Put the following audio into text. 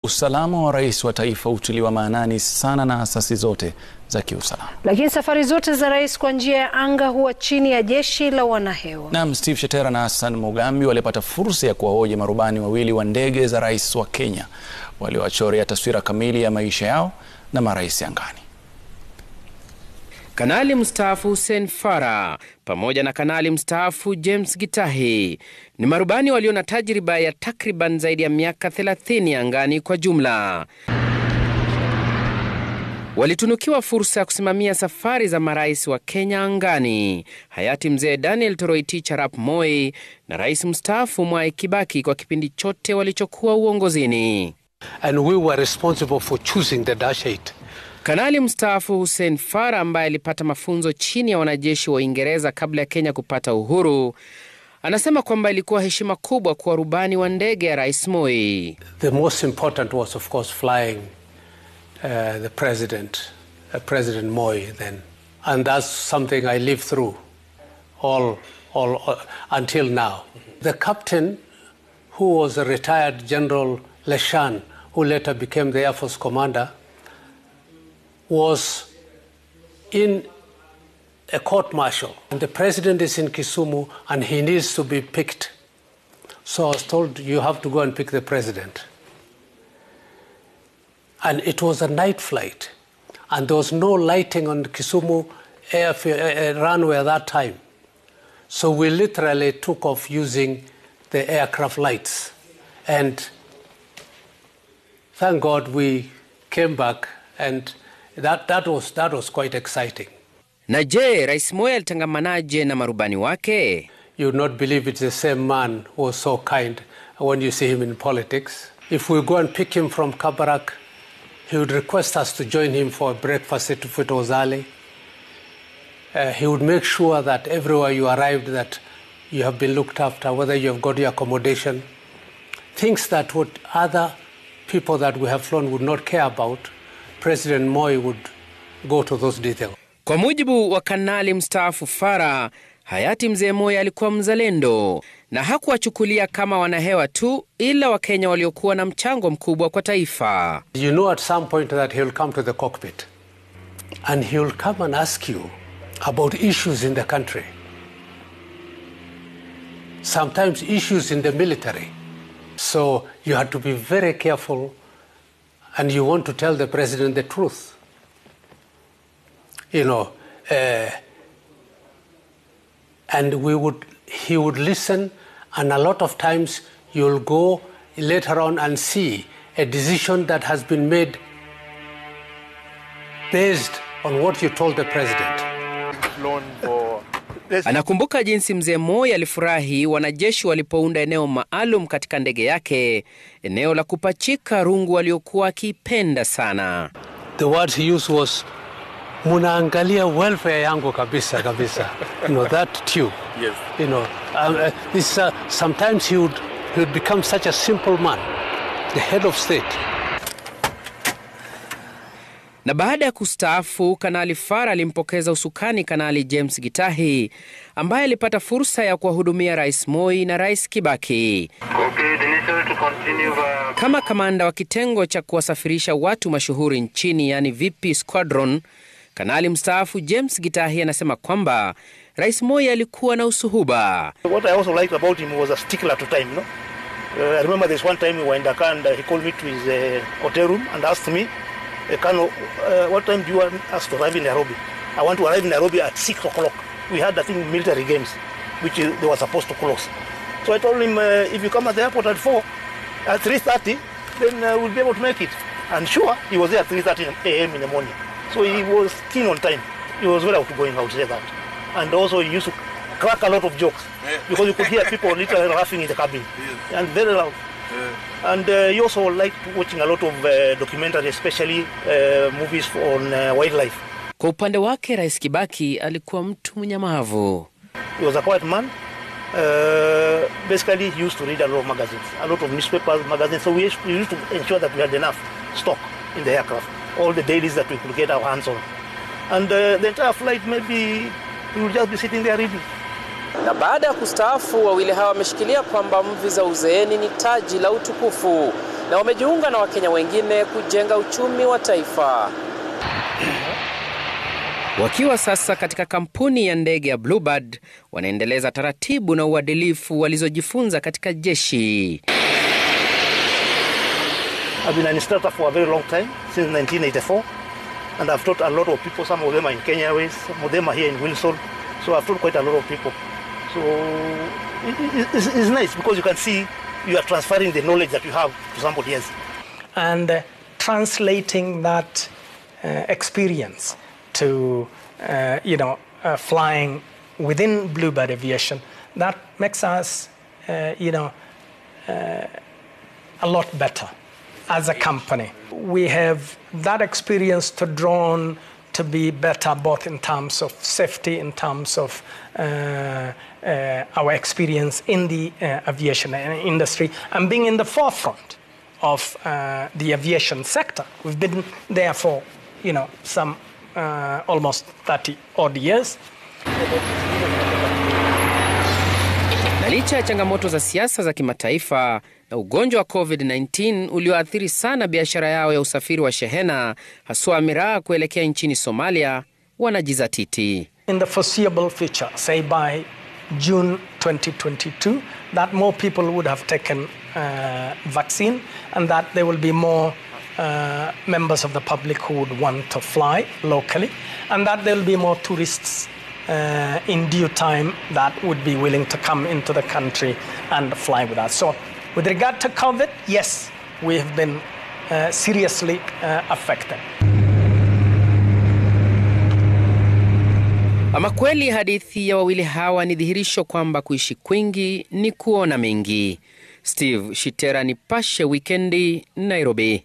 Usalama wa rais wa taifa hutiliwa maanani sana na asasi zote za kiusalama. Lakini safari zote za rais kwa njia ya anga huwa chini ya jeshi la wanahewa. Naam, Steve Shetera na Hassan Mugambi walipata fursa ya kuwahoji marubani wawili wa ndege za rais wa Kenya waliowachorea taswira kamili ya maisha yao na marais angani. Kanali mstaafu Hussein Farah pamoja na kanali mstaafu James Gitahi ni marubani walio na tajriba ya takriban zaidi ya miaka 30 angani kwa jumla. Walitunukiwa fursa ya kusimamia safari za marais wa Kenya angani, hayati mzee Daniel Toroitich arap Moi na rais mstaafu Mwai Kibaki kwa kipindi chote walichokuwa uongozini. And we were responsible for choosing the Dash 8. Kanali mstaafu Hussein Farah ambaye alipata mafunzo chini ya wanajeshi wa Uingereza kabla ya Kenya kupata uhuru, anasema kwamba ilikuwa heshima kubwa kuwa rubani wa ndege ya Rais Moi. The most important was of course flying the President Moi then. And that's something I lived through all until now. The captain, who was a retired General Leshan, who later became the Air Force commander, was in a court-martial. And the president is in Kisumu and he needs to be picked. So I was told, you have to go and pick the president. And it was a night flight. And there was no lighting on the Kisumu runway at that time. So we literally took off using the aircraft lights. And thank God we came back, and that was quite exciting. Na je, Rais Moi alitangamanaje na marubani wake? You would not believe it's the same man who was so kind when you see him in politics. If we go and pick him from Kabarak, he would request us to join him for a breakfast at Futozali. He would make sure that everywhere you arrived that you have been looked after, whether you have got your accommodation. Things that would other people that we have flown would not care about, President Moi would go to those details. Kwa mujibu wa kanali mstaafu Farah, hayati mzee Moi alikuwa mzalendo na hakuwachukulia kama wanahewa tu, ila Wakenya waliokuwa na mchango mkubwa kwa taifa. You know at some point that he will come to the cockpit and he will come and ask you about issues in the country. Sometimes issues in the military. So you have to be very careful and you want to tell the president the truth. You know, and he would listen, and a lot of times you'll go later on and see a decision that has been made based on what you told the president. Anakumbuka jinsi mzee Moi alifurahi wanajeshi walipounda eneo maalum katika ndege yake, eneo la kupachika rungu waliokuwa akipenda sana. The words he used was, munaangalia welfare yangu kabisa kabisa. You know, that too. Yes. You know, sometimes he would become such a simple man, the head of state. Na baada ya kustaafu, Kanali Farah alimpokeza usukani Kanali James Gitahi ambaye alipata fursa ya kuwahudumia Rais Moi na Rais Kibaki. Kama kamanda wa kitengo cha kuwasafirisha watu mashuhuri nchini, yani VP Squadron, Kanali mstaafu James Gitahi anasema kwamba Rais Moi alikuwa na usuhuba. What I also liked about him was a stickler to time, no? I remember this one time we were in Dakar and he called me to his hotel room and asked me, Colonel, what time do you want us to arrive in Nairobi? I want to arrive in Nairobi at 6 o'clock. We had, I think, military games, which they were supposed to close. So I told him, if you come at the airport at 3:30, then we'll be able to make it. And sure, he was there at 3:30 a.m. in the morning. So he was keen on time. He was very outgoing, I would say that. And also he used to crack a lot of jokes, because you could hear people literally laughing in the cabin, and very loud. And he also liked watching a lot of documentaries, especially movies on wildlife. Kwa upande wake, Rais Kibaki alikuwa mtu mnyamavu. He was a quiet man. Basically, he used to read a lot of magazines, a lot of newspapers, magazines. So we used to ensure that we had enough stock in the aircraft, all the dailies that we could get our hands on. And the entire flight, maybe we would just be sitting there reading. Na baada ya kustaafu, wawili hawa wameshikilia kwamba mvi za uzeeni ni taji la utukufu. na wamejiunga na Wakenya wengine kujenga uchumi wa taifa. Wakiwa sasa katika kampuni ya ndege ya Bluebird, wanaendeleza taratibu na uadilifu walizojifunza katika jeshi. I've been an instructor for a very long time, since 1984, and I've taught a lot of people. Some of them are in Kenya Airways, some of them are here in Wilson, so I've taught quite a lot of people. So it's nice because you can see you are transferring the knowledge that you have to somebody else. And translating that experience to, flying within Bluebird Aviation, that makes us, a lot better as a company. We have that experience to draw on to be better both in terms of safety, in terms of our experience in the aviation industry, and being in the forefront of the aviation sector. We've been there for, some almost 30 odd years. Na licha ya changamoto za siasa za kimataifa na ugonjwa wa COVID-19 ulioathiri sana biashara yao ya usafiri wa shehena, haswa miraa kuelekea nchini Somalia, wanajizatiti. In the foreseeable future, say by June 2022, that more people would have taken vaccine, and that there will be more members of the public who would want to fly locally, and that there will be more tourists in due time that would be willing to come into the country and fly with us. So with regard to COVID, yes, we have been seriously affected. Ama kweli hadithi ya wawili hawa ni dhihirisho kwamba kuishi kwingi ni kuona mengi. Steve Shitera, Nipashe Wikendi, Nairobi.